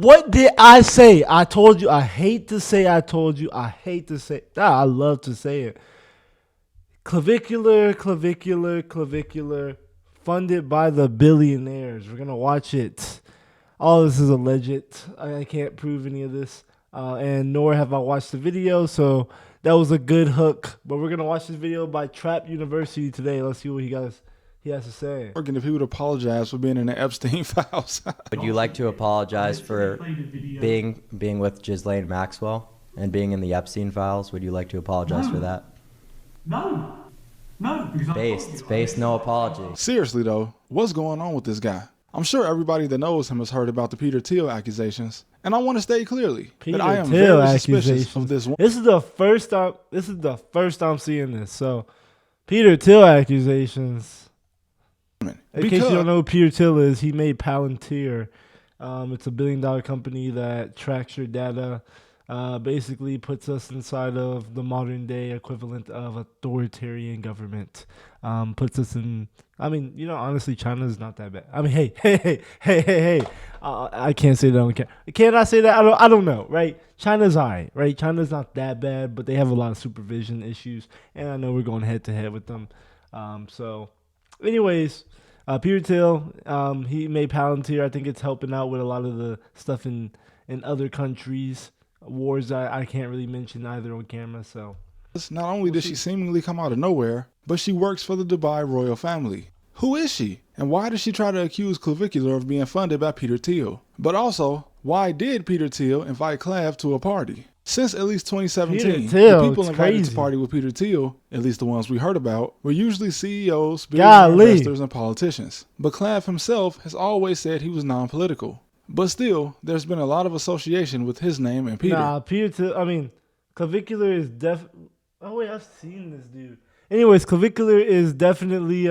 What did I say? I told you. I hate to say I told you. I hate to say. I love to say it. Clavicular, funded by the billionaires. We're gonna watch it. All this is alleged. I can't prove any of this, and nor have I watched the video. So that was a good hook. But we're gonna watch this video by Trap University today. Let's see what he has to say. Working if he would apologize for being in the Epstein files. Would you like to apologize for being with Ghislaine Maxwell and being in the Epstein files? Would you like to apologize for that? No. Based, no apology. Seriously though, what's going on with this guy? I'm sure everybody that knows him has heard about the Peter Thiel accusations, and I want to state clearly that I am very suspicious of this one. This is the first time seeing this. So, Peter Thiel accusations. In case you don't know who Peter Thiel is, he made Palantir. It's a $1 billion company that tracks your data. Basically puts us inside of the modern day equivalent of authoritarian government. Puts us in, honestly, China is not that bad. I mean, hey. I can't say that on camera. Can I say that? I don't know, right? China's all right? China's not that bad, but they have a lot of supervision issues, and I know we're going head to head with them. Anyways, Peter Thiel, he made Palantir. I think it's helping out with a lot of the stuff in other countries. Wars I can't really mention either on camera. So not only did she seemingly come out of nowhere, but she works for the Dubai royal family. Who is she? And why did she try to accuse Clavicular of being funded by Peter Thiel? But also, why did Peter Thiel invite Clav to a party? Since at least 2017, the people invited to party with Peter Thiel, at least the ones we heard about, were usually CEOs, investors, and politicians. But Clav himself has always said he was non-political. But still, there's been a lot of association with his name and Peter. Clavicular is oh wait, I've seen this dude. Anyways, Clavicular is definitely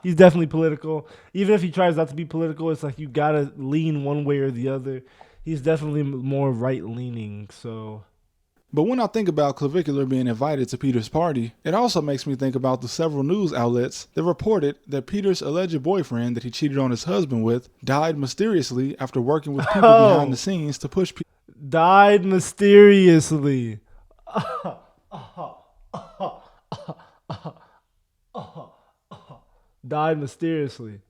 he's definitely political. Even if he tries not to be political, it's like you gotta lean one way or the other. He's definitely more right leaning. So. But when I think about Clavicular being invited to Peter's party, it also makes me think about the several news outlets that reported that Peter's alleged boyfriend that he cheated on his husband with died mysteriously after working with people behind the scenes to push people. Died mysteriously. Died mysteriously.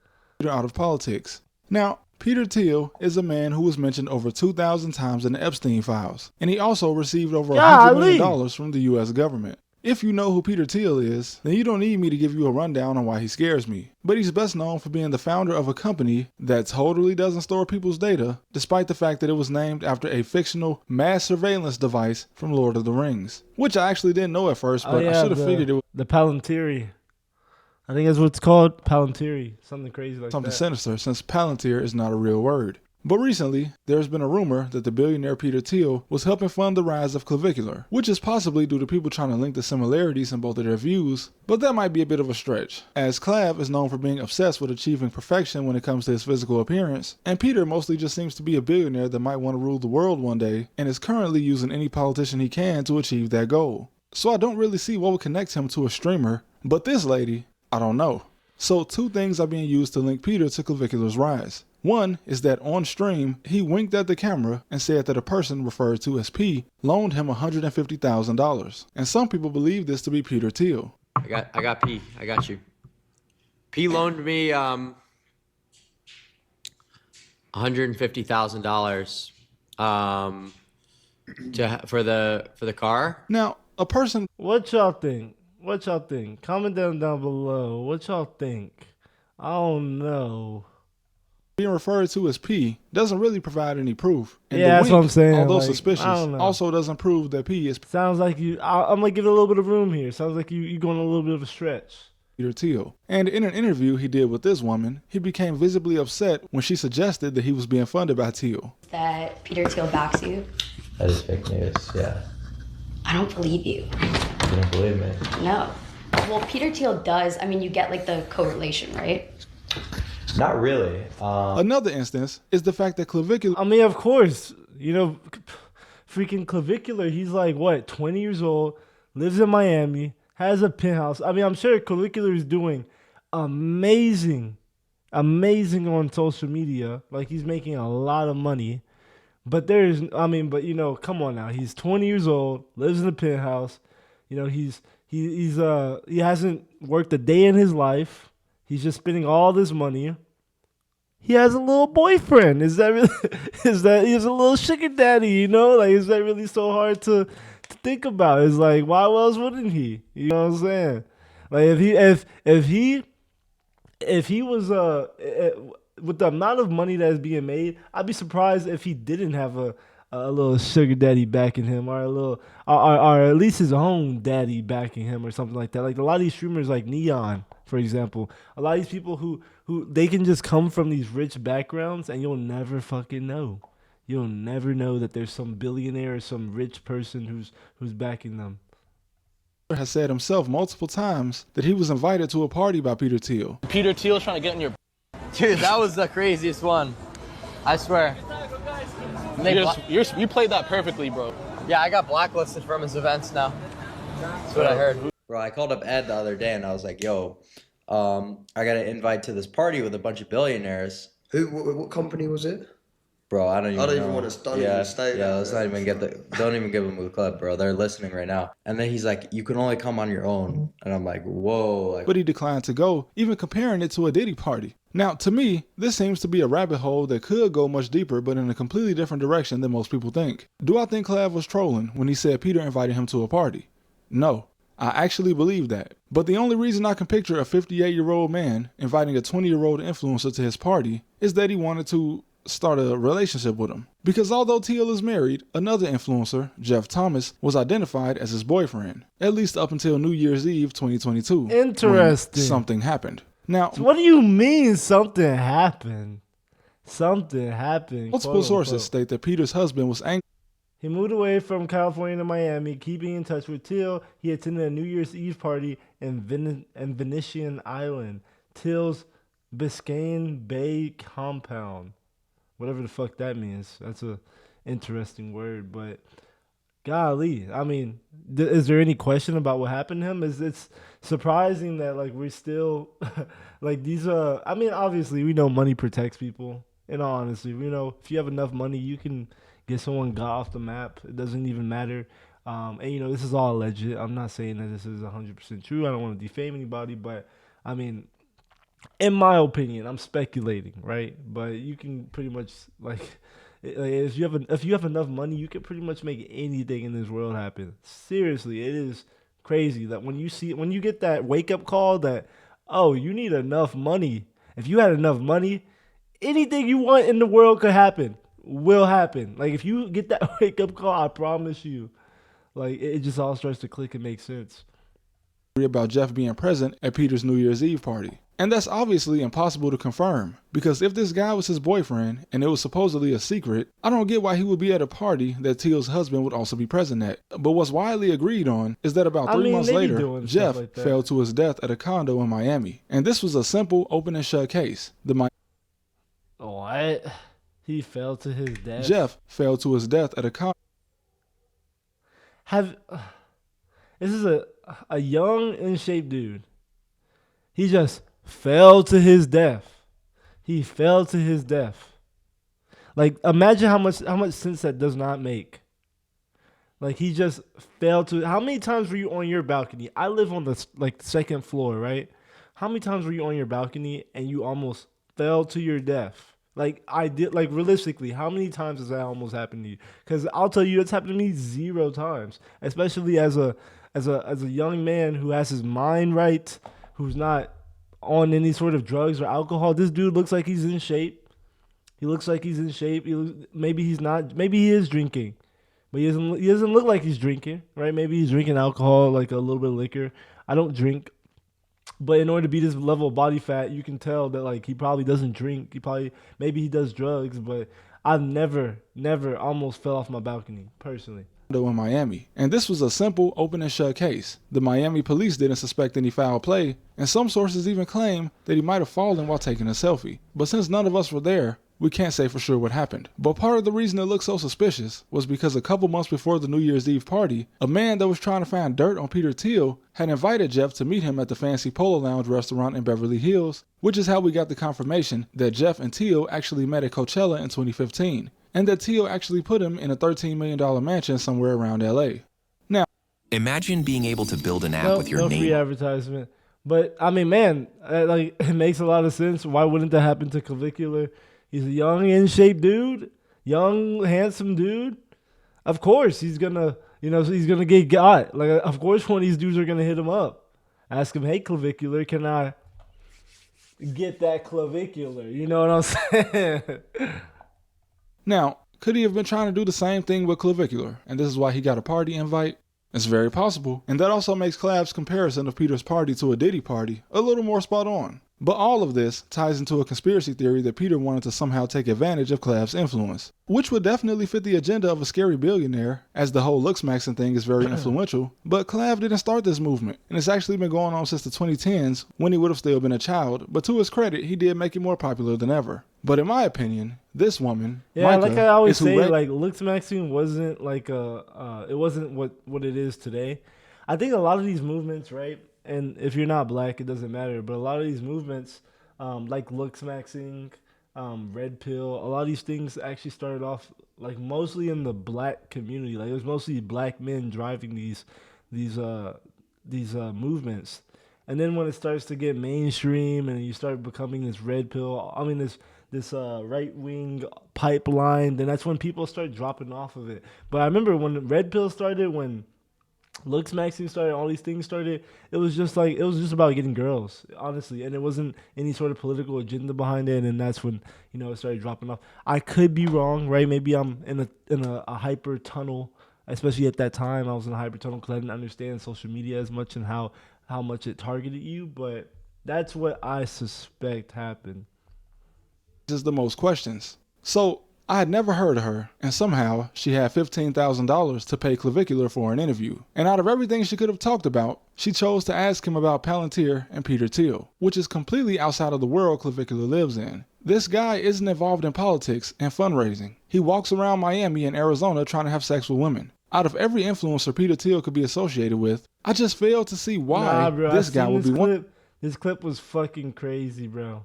Out of politics. Now, Peter Thiel is a man who was mentioned over 2,000 times in the Epstein files, and he also received over $100 million from the U.S. government. If you know who Peter Thiel is, then you don't need me to give you a rundown on why he scares me. But he's best known for being the founder of a company that totally doesn't store people's data, despite the fact that it was named after a fictional mass surveillance device from Lord of the Rings. Which I actually didn't know at first, but I should have figured it was the Palantir. I think that's what it's called, Palantir, something crazy like something that. sinister, since Palantir is not a real word. But recently, there's been a rumor that the billionaire Peter Thiel was helping fund the rise of Clavicular, which is possibly due to people trying to link the similarities in both of their views, but that might be a bit of a stretch, as Clav is known for being obsessed with achieving perfection when it comes to his physical appearance, and Peter mostly just seems to be a billionaire that might want to rule the world one day, and is currently using any politician he can to achieve that goal. So I don't really see what would connect him to a streamer, but this lady, I don't know. So two things are being used to link Peter to Clavicular's rise. One is that on stream, he winked at the camera and said that a person referred to as P loaned him $150,000. And some people believe this to be Peter Thiel. I got P. I got you. P loaned me $150,000 for the car. Now, a person. What y'all think? Comment down below. What y'all think? I don't know. Being referred to as P doesn't really provide any proof. And yeah, that's what I'm saying. Although suspicious, also doesn't prove that P is. Sounds like you. I'm gonna give it a little bit of room here. Sounds like you going a little bit of a stretch. Peter Thiel. And in an interview he did with this woman, he became visibly upset when she suggested that he was being funded by Thiel. That Peter Thiel backs you? That is fake news, yeah. I don't believe you. You don't believe me? No. Well, Peter Thiel does. I mean, you get like the correlation, right? Not really. Another instance is the fact that Clavicular. I mean, of course, freaking Clavicular. He's like, what, 20 years old, lives in Miami, has a penthouse. I mean, I'm sure Clavicular is doing amazing amazing on social media. Like he's making a lot of money. But come on now. He's 20 years old, lives in a penthouse. He hasn't worked a day in his life. He's just spending all this money. He has a little boyfriend. Is that really? Is that he's a little sugar daddy? Like is that really so hard to think about? It's like why else wouldn't he? You know what I'm saying? Like if he was with the amount of money that is being made, I'd be surprised if he didn't have a little sugar daddy backing him, or a little, or at least his own daddy backing him, or something like that. Like a lot of these streamers, like Neon, for example, a lot of these people who they can just come from these rich backgrounds, and you'll never fucking know. You'll never know that there's some billionaire or some rich person who's backing them. Has said himself multiple times that he was invited to a party by Peter Thiel. Peter Thiel's trying to get in your. Dude, that was the craziest one. I swear. You played that perfectly, bro. Yeah, I got blacklisted from his events now. That's what I heard. Bro, I called up Ed the other day and I was like, yo, I got an invite to this party with a bunch of billionaires. What company was it? Bro, I don't even know. Want to study yeah, stay yeah, let's not even don't even give them the clip, bro. They're listening right now. And then he's like, you can only come on your own. And I'm like, whoa. Like, but he declined to go, even comparing it to a Diddy party. Now, to me, this seems to be a rabbit hole that could go much deeper, but in a completely different direction than most people think. Do I think Clav was trolling when he said Peter invited him to a party? No. I actually believe that. But the only reason I can picture a 58-year-old man inviting a 20-year-old influencer to his party is that he wanted to start a relationship with him. Because although Thiel is married, another influencer, Jeff Thomas, was identified as his boyfriend, at least up until New Year's Eve 2022. Interesting. When something happened. Now, so what do you mean something happened? Something happened. Multiple sources state that Peter's husband was angry. He moved away from California to Miami, keeping in touch with Thiel. He attended a New Year's Eve party in Venetian Island, Thiel's Biscayne Bay compound. Whatever the fuck that means. That's a interesting word, but golly, I mean, is there any question about what happened to him? It's surprising that like we're still like these. I mean, obviously we know money protects people. In all honesty, we know if you have enough money, you can get someone got off the map. It doesn't even matter. And this is all alleged. I'm not saying that this is 100% true. I don't want to defame anybody, but I mean, in my opinion, I'm speculating, right? But you can pretty much if you have enough money, you can pretty much make anything in this world happen. Seriously, it is crazy that when you get that wake up call that, oh, you need enough money. If you had enough money, anything you want in the world could happen. Will happen. Like if you get that wake up call, I promise you, like it just all starts to click and make sense. About Jeff being present at Peter's New Year's Eve party. And that's obviously impossible to confirm, because if this guy was his boyfriend and it was supposedly a secret, I don't get why he would be at a party that Thiel's husband would also be present at. But what's widely agreed on is that about 3 months later, Jeff fell to his death at a condo in Miami. And this was a simple open and shut case. What? He fell to his death? Jeff fell to his death at a condo. This is a young, in-shape dude. He just fell to his death. He fell to his death. Like, imagine how much sense that does not make. Like, he just fell to... How many times were you on your balcony? I live on the, second floor, right? How many times were you on your balcony and you almost fell to your death? Realistically, how many times has that almost happened to you? Because I'll tell you, it's happened to me 0 times. Especially as a young man who has his mind right, who's not on any sort of drugs or alcohol. This dude looks like he's in shape. He looks like he's in shape. Maybe he's not. Maybe he is drinking, but he doesn't look like he's drinking, right? Maybe he's drinking alcohol, like a little bit of liquor. I don't drink, but in order to be this level of body fat, you can tell that like he probably doesn't drink. Maybe he does drugs, but I've never almost fell off my balcony personally. In Miami, and this was a simple open and shut case. The Miami police didn't suspect any foul play, and some sources even claim that he might have fallen while taking a selfie. But since none of us were there, we can't say for sure what happened. But part of the reason it looked so suspicious was because a couple months before the New Year's Eve party, a man that was trying to find dirt on Peter Thiel had invited Jeff to meet him at the fancy Polo Lounge restaurant in Beverly Hills, which is how we got the confirmation that Jeff and Thiel actually met at Coachella in 2015, and that Thiel actually put him in a $13 million mansion somewhere around LA. Now, imagine being able to build an app No, with your no name. free advertisement. But I mean, man, like it makes a lot of sense. Why wouldn't that happen to Clavicular? He's a young, in shape dude, young, handsome dude. Of course, he's gonna, he's gonna get got. Like, of course, one of these dudes are gonna hit him up, ask him, "Hey, Clavicular, can I get that clavicular?" You know what I'm saying? Now, could he have been trying to do the same thing with Clavicular, and this is why he got a party invite? It's very possible, and that also makes Clav's comparison of Peter's party to a Diddy party a little more spot on. But all of this ties into a conspiracy theory that Peter wanted to somehow take advantage of Clav's influence, which would definitely fit the agenda of a scary billionaire, as the whole looks maxing thing is very influential. But Clav didn't start this movement, and it's actually been going on since the 2010s, when he would have still been a child, but to his credit, he did make it more popular than ever. But in my opinion, this woman, Yeah, Micah, like I always is who say, like looks maxing wasn't like it wasn't what it is today. I think a lot of these movements, right? And if you're not black, it doesn't matter. But a lot of these movements, like looks maxing, red pill, a lot of these things actually started off like mostly in the black community. Like it was mostly black men driving these movements. And then when it starts to get mainstream and you start becoming this red pill, this right wing pipeline, then that's when people start dropping off of it. But I remember when red pill started, when looks maxing started, all these things started, it was just about getting girls, honestly, and it wasn't any sort of political agenda behind it. And that's when it started dropping off. I could be wrong, right? Maybe I'm in a hyper tunnel. Especially at that time, I was in a hyper tunnel because I didn't understand social media as much and how much it targeted you. But that's what I suspect happened. is the most questions. So I had never heard of her, and somehow she had $15,000 to pay Clavicular for an interview. And out of everything she could have talked about, she chose to ask him about Palantir and Peter Thiel, which is completely outside of the world Clavicular lives in. This guy isn't involved in politics and fundraising. He walks around Miami and Arizona trying to have sex with women. Out of every influencer Peter Thiel could be associated with, I just fail to see why this guy would be one. This clip was fucking crazy, bro.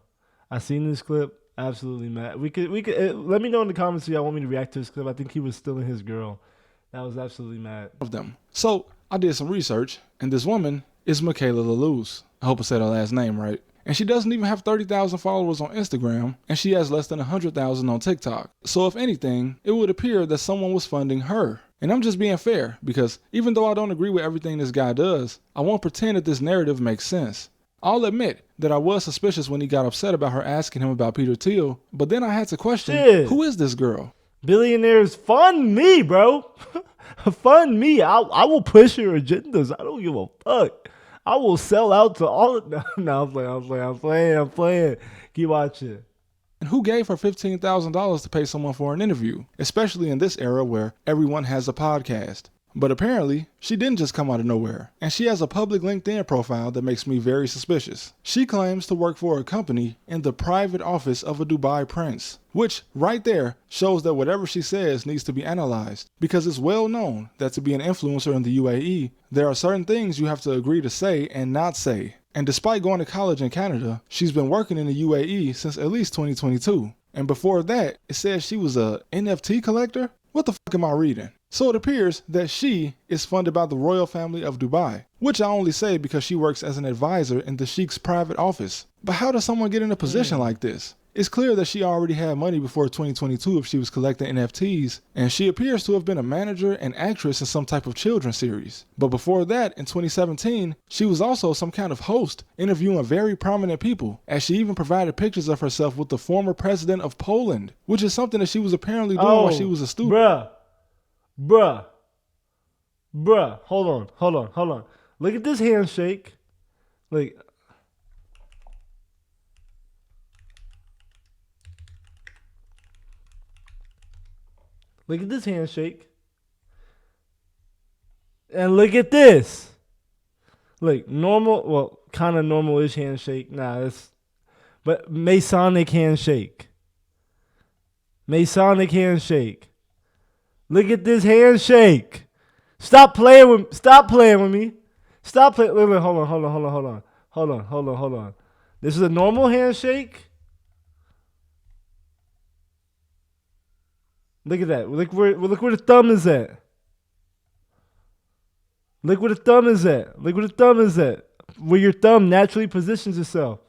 I seen this clip. Absolutely mad. We could. Let me know in the comments if y'all want me to react to this clip. I think he was stealing his girl. That was absolutely mad. Of them. So I did some research, and this woman is Michaela LaLuz. I hope I said her last name right. And she doesn't even have 30,000 followers on Instagram, and she has less than 100,000 on TikTok. So if anything, it would appear that someone was funding her. And I'm just being fair, because even though I don't agree with everything this guy does, I won't pretend that this narrative makes sense. I'll admit that I was suspicious when he got upset about her asking him about Peter Thiel, but then I had to question, who is this girl? Billionaires fund me, bro. Fund me. I will push your agendas. I don't give a fuck. I will sell out to all of them. No, I'm playing. Keep watching. And who gave her $15,000 to pay someone for an interview, especially in this era where everyone has a podcast? But apparently, she didn't just come out of nowhere, and she has a public LinkedIn profile that makes me very suspicious. She claims to work for a company in the private office of a Dubai prince, which right there shows that whatever she says needs to be analyzed, because it's well known that to be an influencer in the UAE, there are certain things you have to agree to say and not say. And despite going to college in Canada, she's been working in the UAE since at least 2022. And before that, it says she was a NFT collector? What the fuck am I reading? So it appears that she is funded by the royal family of Dubai, which I only say because she works as an advisor in the Sheikh's private office. But how does someone get in a position like this? It's clear that she already had money before 2022 if she was collecting NFTs, and she appears to have been a manager and actress in some type of children's series. But before that, in 2017, she was also some kind of host, interviewing very prominent people, as she even provided pictures of herself with the former president of Poland, which is something that she was apparently doing while she was a student. Bruh. Hold on. Look at this handshake. Look at this handshake. And look at this. Look, normal, well, kind of normal-ish handshake. But Masonic handshake. Masonic handshake. Look at this handshake. Stop playing with me. Stop playing with me. Stop playing. Wait, hold on. This is a normal handshake. Look at that. Look where the thumb is at. Look where the thumb is at. Where your thumb naturally positions itself.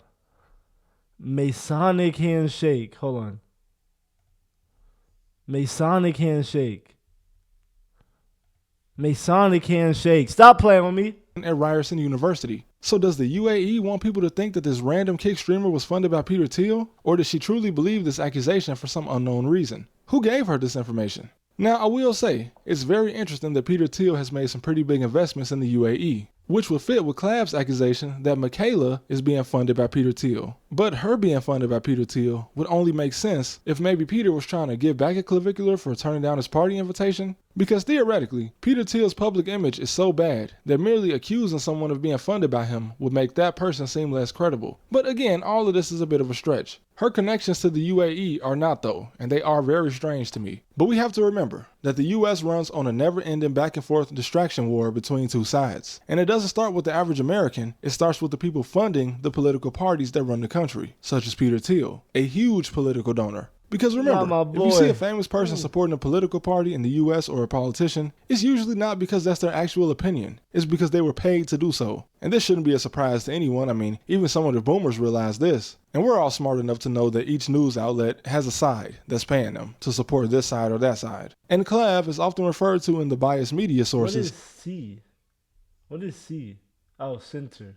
Masonic handshake. Hold on. Masonic handshake. Stop playing with me. At Ryerson University. So does the UAE want people to think that this random kick streamer was funded by Peter Thiel? Or does she truly believe this accusation for some unknown reason? Who gave her this information? Now, I will say, it's very interesting that Peter Thiel has made some pretty big investments in the UAE, which would fit with Clav's accusation that Michaela is being funded by Peter Thiel. But her being funded by Peter Thiel would only make sense if maybe Peter was trying to give back at Clavicular for turning down his party invitation. Because theoretically, Peter Thiel's public image is so bad that merely accusing someone of being funded by him would make that person seem less credible. But again, all of this is a bit of a stretch. Her connections to the UAE are not though, and they are very strange to me. But we have to remember that the US runs on a never-ending back and forth distraction war between two sides. And it doesn't start with the average American, it starts with the people funding the political parties that run the country, such as Peter Thiel, a huge political donor. Because remember, if you see a famous person supporting a political party in the US or a politician, it's usually not because that's their actual opinion. It's because they were paid to do so. And this shouldn't be a surprise to anyone. I mean, even some of the boomers realize this. And we're all smart enough to know that each news outlet has a side that's paying them to support this side or that side. And Clav is often referred to in the biased media sources. What is C? What is C? Oh, center.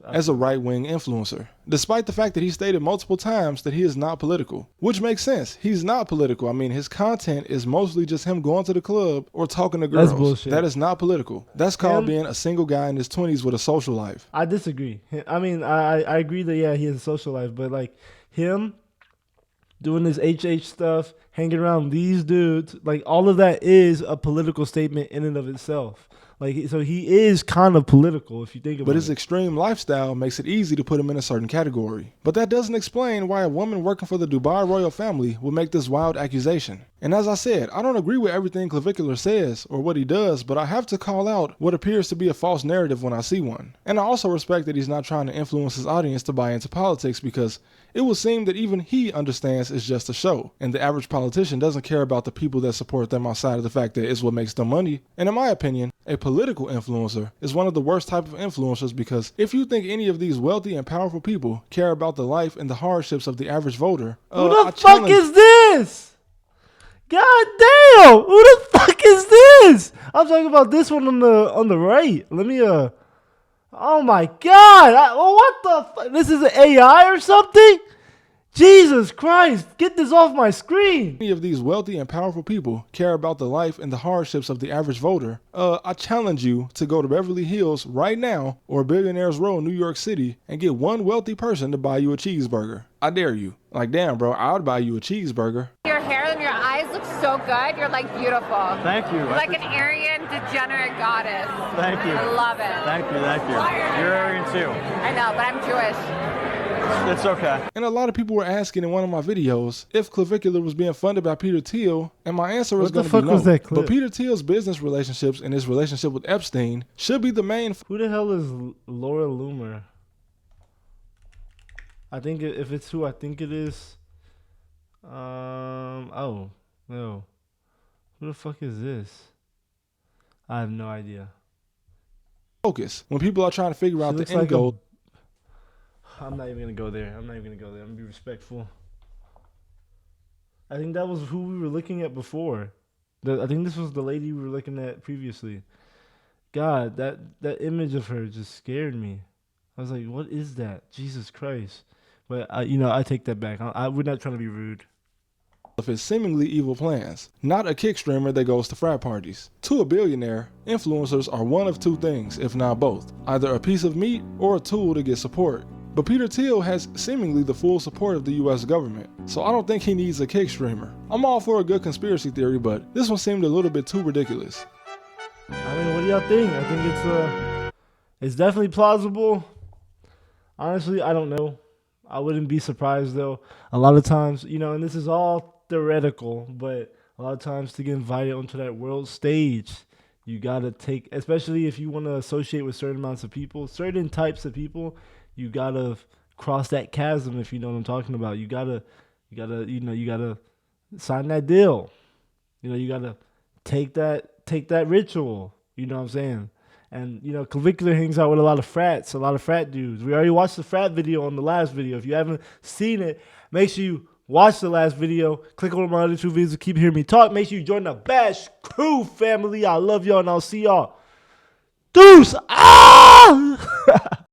As a right-wing influencer, despite the fact that he stated multiple times that he is not political, which makes sense. He's not political. I mean, his content is mostly just him going to the club or talking to girls. That's bullshit. That is not political. That's called being a single guy in his 20s with a social life. I disagree. I mean, I agree that, yeah, he has a social life, but like him doing this HH stuff, hanging around these dudes, like all of that is a political statement in and of itself. Like, so he is kind of political if you think about it. But his extreme lifestyle makes it easy to put him in a certain category. But that doesn't explain why a woman working for the Dubai royal family would make this wild accusation. And as I said, I don't agree with everything Clavicular says or what he does, but I have to call out what appears to be a false narrative when I see one. And I also respect that he's not trying to influence his audience to buy into politics, because it would seem that even he understands it's just a show, and the average politician doesn't care about the people that support them outside of the fact that it's what makes them money. And in my opinion, a political influencer is one of the worst type of influencers, because if you think any of these wealthy and powerful people care about the life and the hardships of the average voter, who the fuck is this? God damn! Who the fuck is this? I'm talking about this one on the right. Let me oh my god! What the fuck? This is an AI or something? Jesus Christ, get this off my screen. Any of these wealthy and powerful people care about the life and the hardships of the average voter, I challenge you to go to Beverly Hills right now or Billionaires Row in New York City and get one wealthy person to buy you a cheeseburger. I dare you. Like, damn, bro, I would buy you a cheeseburger. Your hair and your eyes look so good. You're like beautiful. Thank you. You're like an Aryan degenerate goddess. Thank you. I love it. Thank you. You're Aryan too. I know, but I'm Jewish. It's okay. And a lot of people were asking in one of my videos if Clavicular was being funded by Peter Thiel, and my answer was going to be no. Was that clip? But Peter Thiel's business relationships and his relationship with Epstein should be the main. Who the hell is Laura Loomer? I think if it's who I think it is. Oh no, who the fuck is this? I have no idea. Focus when people are trying to figure out the end goal. I'm not even gonna go there. I'm gonna be respectful. I think that was who we were looking at before. I think this was the lady we were looking at previously. God, that image of her just scared me. I was like, what is that? Jesus Christ. But I take that back. We're not trying to be rude. Of his seemingly evil plans, not a kick streamer that goes to frat parties. To a billionaire, influencers are one of two things, if not both. Either a piece of meat or a tool to get support. But Peter Thiel has seemingly the full support of the US government, so I don't think he needs a kick streamer. I'm all for a good conspiracy theory, but this one seemed a little bit too ridiculous. I mean, what do y'all think? I think it's definitely plausible. Honestly, I don't know. I wouldn't be surprised though. A lot of times, and this is all theoretical, but a lot of times to get invited onto that world stage, you gotta take, especially if you want to associate with certain amounts of people, certain types of people, you gotta cross that chasm. If you know what I'm talking about, you gotta sign that deal. You gotta take that ritual. You know what I'm saying? And Clavicular hangs out with a lot of frat dudes. We already watched the frat video on the last video. If you haven't seen it, make sure you watch the last video. Click on my other 2 videos to keep hearing me talk. Make sure you join the Bash Crew family. I love y'all, and I'll see y'all. Deuce! Ah!